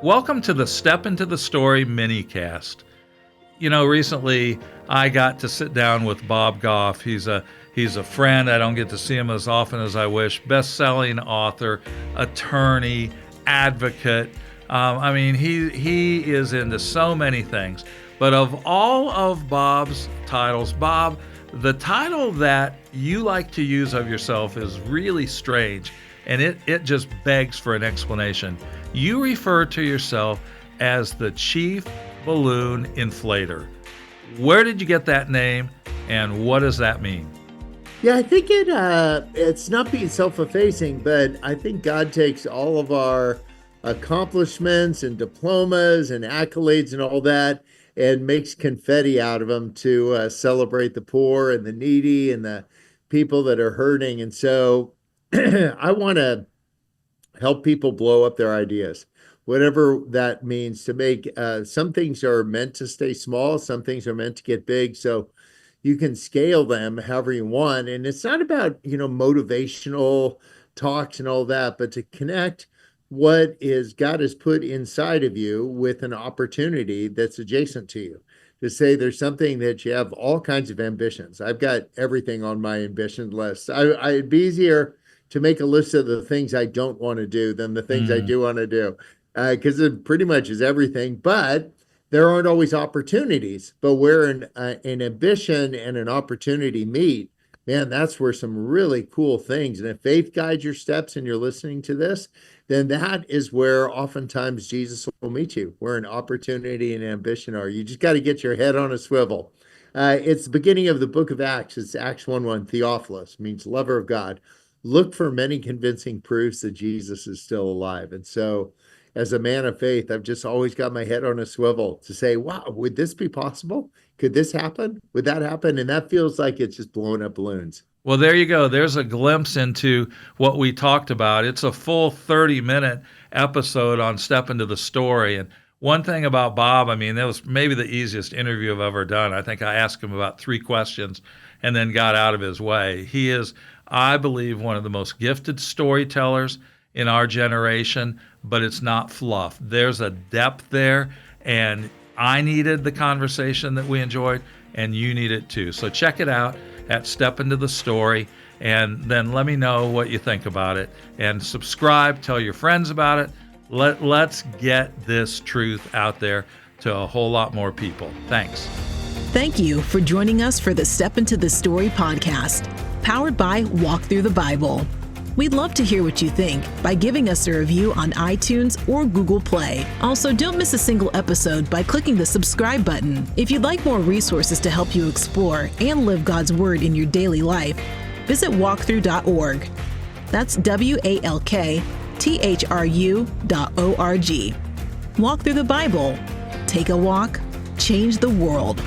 Welcome to the Step Into the Story minicast. You know, recently I got to sit down with Bob Goff. He's a friend. I don't get to see him as often as I wish. Best-selling author, attorney, advocate. He is into so many things. But of all of Bob's titles, Bob, the title that you like to use of yourself is really strange, and it just begs for an explanation. You refer to yourself as the Chief Balloon Inflator. Where did you get that name, and what does that mean? Yeah, I think it's not being self-effacing, but I think God takes all of our accomplishments and diplomas and accolades and all that and makes confetti out of them to celebrate the poor and the needy and the people that are hurting. And so I want to help people blow up their ideas, whatever that means, to make some things are meant to stay small, some things are meant to get big. So you can scale them however you want. And it's not about, motivational talks and all that, but to connect what is God has put inside of you with an opportunity that's adjacent to you. To say there's something that you have all kinds of ambitions. I've got everything on my ambition list. It'd be easier to make a list of the things I don't want to do than the things I do want to do, because it pretty much is everything. But there aren't always opportunities. But where an ambition and an opportunity meet, man, that's where some really cool things. And if faith guides your steps and you're listening to this, then that is where oftentimes Jesus will meet you, where an opportunity and ambition are. You just got to get your head on a swivel. It's the beginning of the book of Acts. It's Acts 1:1. Theophilus means lover of God. Look for many convincing proofs that Jesus is still alive. And so as a man of faith, I've just always got my head on a swivel to say, wow, would this be possible? Could this happen? Would that happen? And that feels like it's just blowing up balloons. Well, there you go. There's a glimpse into what we talked about. It's a full 30-minute episode on Step Into the Story. And one thing about Bob, that was maybe the easiest interview I've ever done. I think I asked him about 3 questions and then got out of his way. He is, I believe, one of the most gifted storytellers in our generation, but it's not fluff. There's a depth there, and I needed the conversation that we enjoyed, and you need it too. So check it out at Step Into the Story, and then let me know what you think about it. And subscribe, tell your friends about it. Let's get this truth out there to a whole lot more people. Thanks. Thank you for joining us for the Step Into the Story podcast, powered by Walk Through the Bible. We'd love to hear what you think by giving us a review on iTunes or Google Play. Also, don't miss a single episode by clicking the subscribe button. If you'd like more resources to help you explore and live God's Word in your daily life, visit walkthrough.org. That's WALKTHRU.org. Walk through the Bible. Take a walk, change the world.